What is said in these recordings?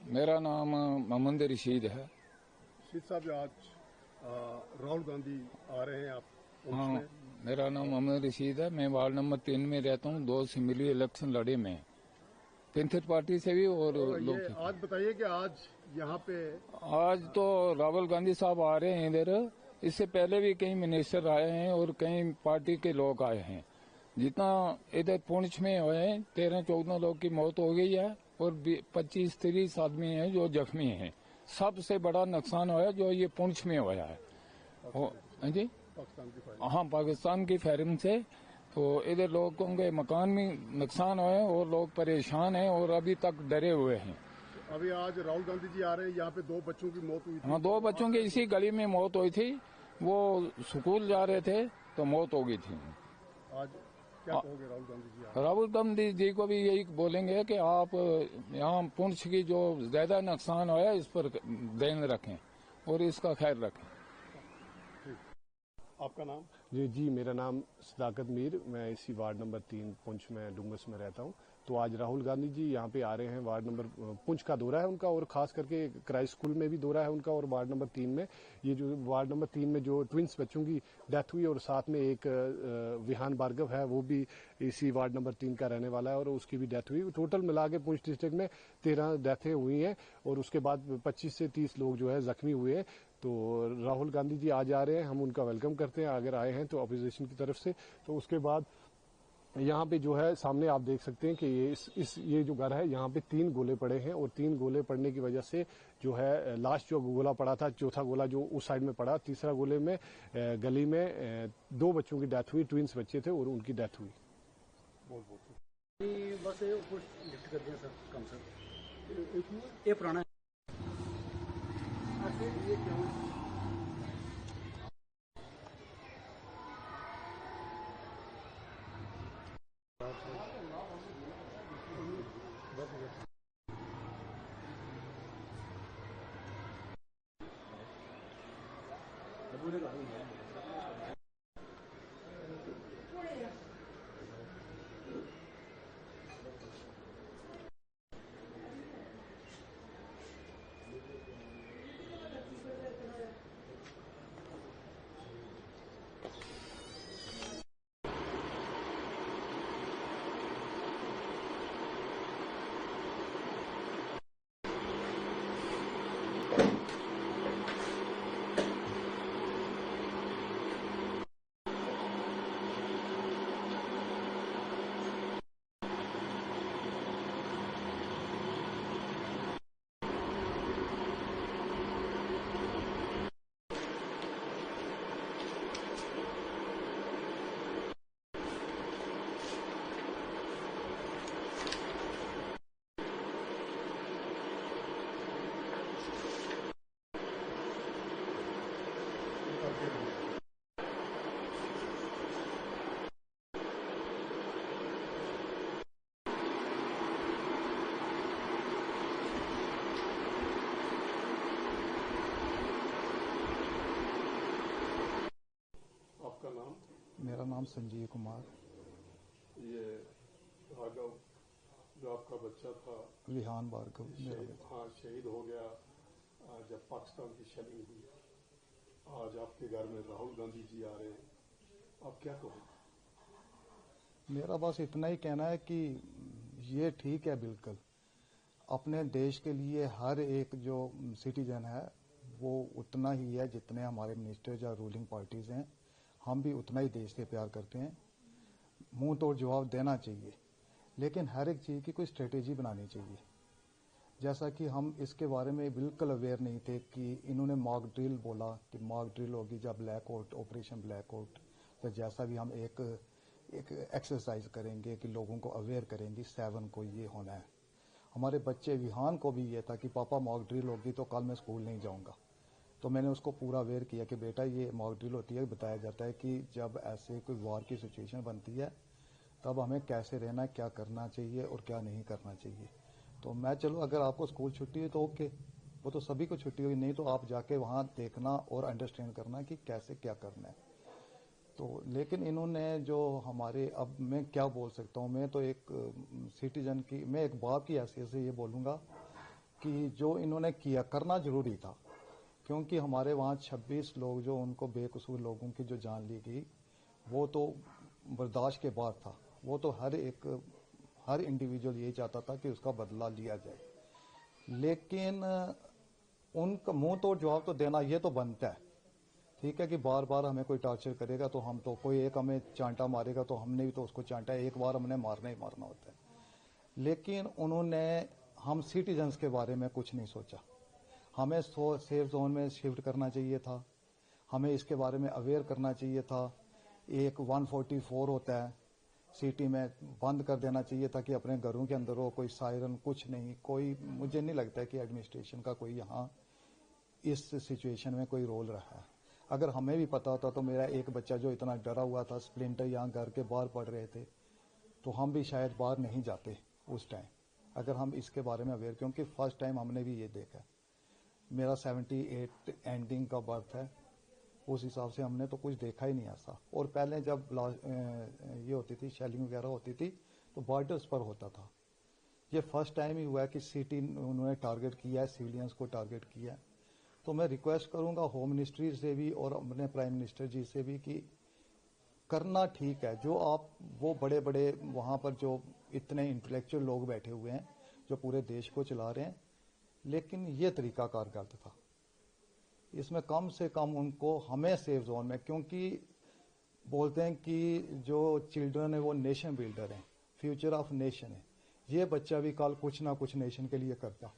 मेरा नाम मोहम्मद रशीद है। रशीद साहब, आज राहुल गांधी आ रहे हैं आप हाँ, में? मेरा नाम मोहम्मद रशीद है। मैं वार्ड नंबर 3 में रहता हूँ। 2 असेंबली इलेक्शन लड़े मैं पैंथर पार्टी से भी और ये आज बताइए कि आज यहाँ पे आज तो राहुल गांधी साहब आ रहे हैं इधर। इससे पहले भी कई मिनिस्टर आए हैं और कई पार्टी के लोग आए हैं। जितना इधर पुंछ में हुए हैं 13-14 लोग की मौत हो गई है और 25-30 आदमी हैं जो जख्मी हैं। सबसे बड़ा नुकसान हुआ है जो ये पुंछ में हुआ है। जी हाँ, पाकिस्तान की फायरिंग से तो इधर लोगों के मकान में नुकसान हुए और लोग परेशान हैं और अभी तक डरे हुए हैं। अभी आज राहुल गांधी जी आ रहे हैं, यहाँ पे 2 बच्चों की मौत हुई थी। हाँ, 2 बच्चों की इसी गली में मौत हुई थी। वो स्कूल जा रहे थे तो मौत हो गई थी। आज क्या कहोगे राहुल गांधी जी? राहुल गांधी जी को भी यही बोलेंगे कि आप यहाँ पुंछ की जो ज्यादा नुकसान हुआ है इस पर ध्यान रखें और इसका ख्याल रखें। आपका नाम? जी, मेरा नाम सदाकत मीर। मैं इसी वार्ड नंबर 3 पुंछ में डुंगस में रहता हूँ। तो आज राहुल गांधी जी यहाँ पे आ रहे हैं। वार्ड नंबर पुंछ का दौरा है उनका और खास करके क्राइस्ट स्कूल में भी दौरा है उनका। और वार्ड नंबर 3 में ये जो वार्ड नंबर 3 में जो ट्विंस बच्चों की डेथ हुई और साथ में एक विहान भार्गव है वो भी इसी वार्ड नंबर 3 का रहने वाला है और उसकी भी डेथ हुई। टोटल मिला के पुंछ डिस्ट्रिक्ट में 13 डेथें हुई हैं और उसके बाद 25 से 30 लोग जो है जख्मी हुए हैं। तो राहुल गांधी जी आज आ रहे हैं, हम उनका वेलकम करते हैं अगर आए हैं तो अपोजिशन की तरफ से। तो उसके बाद यहाँ पे जो है सामने आप देख सकते हैं कि ये जो घर है यहाँ पे 3 गोले पड़े हैं और 3 गोले पड़ने की वजह से जो है लास्ट जो गोला पड़ा था, चौथा गोला जो उस साइड में पड़ा, तीसरा गोले में गली में 2 बच्चों की डेथ हुई, ट्विंस बच्चे थे और उनकी डेथ हुई। बस लिफ्ट कर दिया सर, कम सर ये पुराना ये क्यों आपका नाम? मेरा नाम संजीव कुमार। ये भार्गव जो आपका बच्चा था, विहान भार्गव, हाँ, शहीद हो गया जब पाकिस्तान की शेलिंग हुई। आज आपके घर में राहुल गांधी जी आ रहे हैं, आप क्या कहोगे? मेरा बस इतना ही कहना है कि ये ठीक है बिल्कुल। अपने देश के लिए हर एक जो सिटीजन है वो उतना ही है जितने हमारे मिनिस्टर्स या रूलिंग पार्टीज हैं। हम भी उतना ही देश से प्यार करते हैं। मुंह तोड़ जवाब देना चाहिए, लेकिन हर एक चीज़ की कोई स्ट्रेटेजी बनानी चाहिए। जैसा कि हम इसके बारे में बिल्कुल अवेयर नहीं थे कि इन्होंने मॉक ड्रिल बोला कि मॉक ड्रिल होगी जब ब्लैकआउट, ऑपरेशन ब्लैकआउट। तो जैसा भी हम एक एक्सरसाइज करेंगे कि लोगों को अवेयर करेंगे 7 को ये होना है। हमारे बच्चे विहान को भी ये था कि पापा मॉक ड्रिल होगी तो कल मैं स्कूल नहीं जाऊंगा। तो मैंने उसको पूरा अवेयर किया कि बेटा ये मॉक ड्रिल होती है, बताया जाता है कि जब ऐसे कोई वॉर की सिचुएशन बनती है तब हमें कैसे रहना है, क्या करना चाहिए और क्या नहीं करना चाहिए। तो मैं चलो अगर आपको स्कूल छुट्टी है तो ओके, वो तो सभी को छुट्टी हुई, नहीं तो आप जाके वहाँ देखना और अंडरस्टैंड करना कि कैसे क्या करना है। तो लेकिन इन्होंने जो हमारे, अब मैं क्या बोल सकता हूँ, मैं तो एक सिटीजन की, मैं एक बाप की हैसियत से ये बोलूँगा कि जो इन्होंने किया करना जरूरी था, क्योंकि हमारे वहाँ 26 लोग जो उनको बेकसूर लोगों की जो जान ली गई, वो तो बर्दाश्त के बाद था। वो तो हर इंडिविजुअल यही चाहता था कि उसका बदला लिया जाए, लेकिन उनका मुंह तोड़ जवाब तो देना ये तो बनता है। ठीक है कि बार बार हमें कोई टॉर्चर करेगा तो हम तो, कोई एक हमें चांटा मारेगा तो हमने भी तो उसको चांटा, एक बार हमने मारना ही मारना होता है। लेकिन उन्होंने हम सिटीजन्स के बारे में कुछ नहीं सोचा। हमें सेफ जोन में शिफ्ट करना चाहिए था, हमें इसके बारे में अवेयर करना चाहिए था। एक 144 होता है सिटी में, बंद कर देना चाहिए था कि अपने घरों के अंदर हो, कोई सायरन कुछ नहीं, कोई, मुझे नहीं लगता है कि एडमिनिस्ट्रेशन का कोई यहाँ इस सिचुएशन में कोई रोल रहा है। अगर हमें भी पता होता तो मेरा एक बच्चा जो इतना डरा हुआ था, स्प्लिंटर यहाँ घर के बाहर पड़ रहे थे, तो हम भी शायद बाहर नहीं जाते उस टाइम, अगर हम इसके बारे में अवेयर, क्योंकि फर्स्ट टाइम हमने भी ये देखा। मेरा 78 एंडिंग का बर्थ है, उस हिसाब से हमने तो कुछ देखा ही नहीं ऐसा। और पहले जब ये होती थी, शेलिंग वगैरह होती थी, तो बॉर्डर्स पर होता था। ये फर्स्ट टाइम ही हुआ है कि सिटी उन्होंने टारगेट किया है, सिविलियंस को टारगेट किया है। तो मैं रिक्वेस्ट करूंगा होम मिनिस्ट्री से भी और अपने प्राइम मिनिस्टर जी से भी कि करना ठीक है। जो आप वो बड़े बड़े वहां पर जो इतने इंटेलेक्चुअल लोग बैठे हुए हैं जो पूरे देश को चला रहे हैं, लेकिन ये तरीकाकार गलत था। इसमें कम से कम उनको, हमें सेफ जोन में, क्योंकि बोलते हैं कि जो चिल्ड्रन है वो नेशन बिल्डर है, फ्यूचर ऑफ नेशन है। ये बच्चा भी कल कुछ ना कुछ नेशन के लिए करता,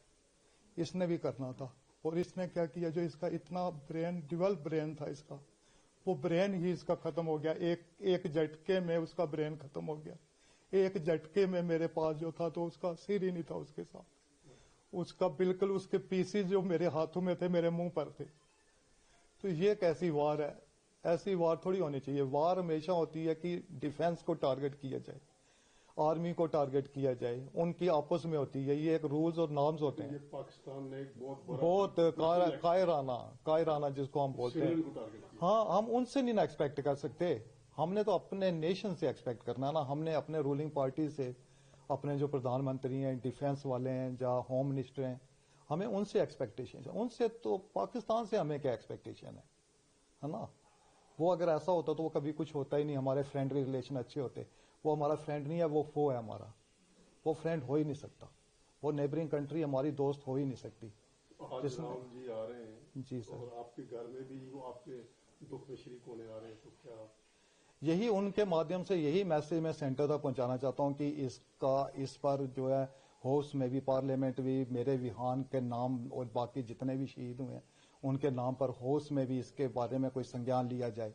इसने भी करना था। और इसने क्या किया, जो इसका इतना ब्रेन, डेवलप ब्रेन था इसका, वो ब्रेन ही इसका खत्म हो गया। एक झटके में उसका ब्रेन खत्म हो गया। एक झटके में मेरे पास जो था तो उसका सिर ही नहीं था उसके साथ, उसका बिल्कुल, उसके पीसी जो मेरे हाथों में थे मेरे मुंह पर थे। तो ये कैसी वार है? ऐसी वार थोड़ी होनी चाहिए। वार हमेशा होती है कि डिफेंस को टारगेट किया जाए, आर्मी को टारगेट किया जाए, उनकी आपस में होती है। ये एक रूल्स और नॉर्म्स होते हैं। पाकिस्तान ने एक बहुत कायराना जिसको हम बोलते हैं। हाँ, हम उनसे नहीं ना एक्सपेक्ट कर सकते, हमने तो अपने नेशन से एक्सपेक्ट करना ना। हमने अपने रूलिंग पार्टी से, अपने जो प्रधानमंत्री हैं, डिफेंस वाले हैं, जहाँ होम मिनिस्टर हैं, हमें उनसे एक्सपेक्टेशन है। उनसे तो, पाकिस्तान से हमें क्या एक्सपेक्टेशन है ना? वो अगर ऐसा होता तो वो कभी कुछ होता ही नहीं। हमारे फ्रेंडली रिलेशन अच्छे होते। वो हमारा फ्रेंड नहीं है, वो फो है हमारा। वो फ्रेंड हो ही नहीं सकता। वो नेबरिंग कंट्री हमारी दोस्त हो ही नहीं सकती। आज राहुल जी आ रहे हैं जी सर, और आपके घर में भी वो आपके दुख में शरीक होने आ रहे हैं, तो क्या यही उनके माध्यम से यही मैसेज मैं सेंटर तक पहुंचाना चाहता हूं कि इस पर जो है हाउस में भी, पार्लियामेंट भी, मेरे विहान के नाम और बाकी जितने भी शहीद हुए हैं उनके नाम पर हाउस में भी इसके बारे में कोई संज्ञान लिया जाए।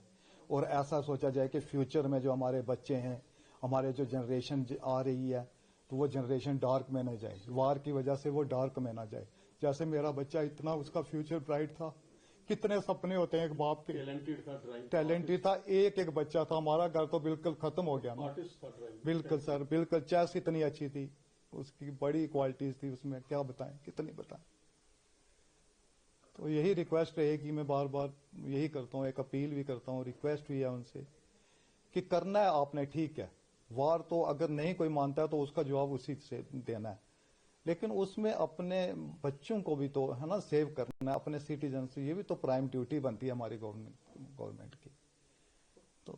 और ऐसा सोचा जाए कि फ्यूचर में जो हमारे बच्चे हैं, हमारे जो जनरेशन आ रही है, तो वो जनरेशन डार्क में न जाए, वार की वजह से वो डार्क में ना जाए। जैसे मेरा बच्चा इतना, उसका फ्यूचर ब्राइट था। कितने सपने होते हैं एक बाप के, टैलेंटेड था, एक बच्चा था। हमारा घर तो बिल्कुल खत्म हो गया ना। बिल्कुल सर, बिल्कुल। चेस इतनी अच्छी थी, उसकी बड़ी क्वालिटीज थी उसमें, क्या बताएं, कितनी बताएं। तो यही रिक्वेस्ट रहेगी, मैं बार बार यही करता हूँ, एक अपील भी करता हूँ, रिक्वेस्ट भी है उनसे कि करना है आपने, ठीक है। वार तो अगर नहीं कोई मानता है तो उसका जवाब उसी से देना है, लेकिन उसमें अपने बच्चों को भी तो है ना सेव करना है, अपने सिटीजन से। ये भी तो प्राइम ड्यूटी बनती है हमारी गवर्नमेंट की। तो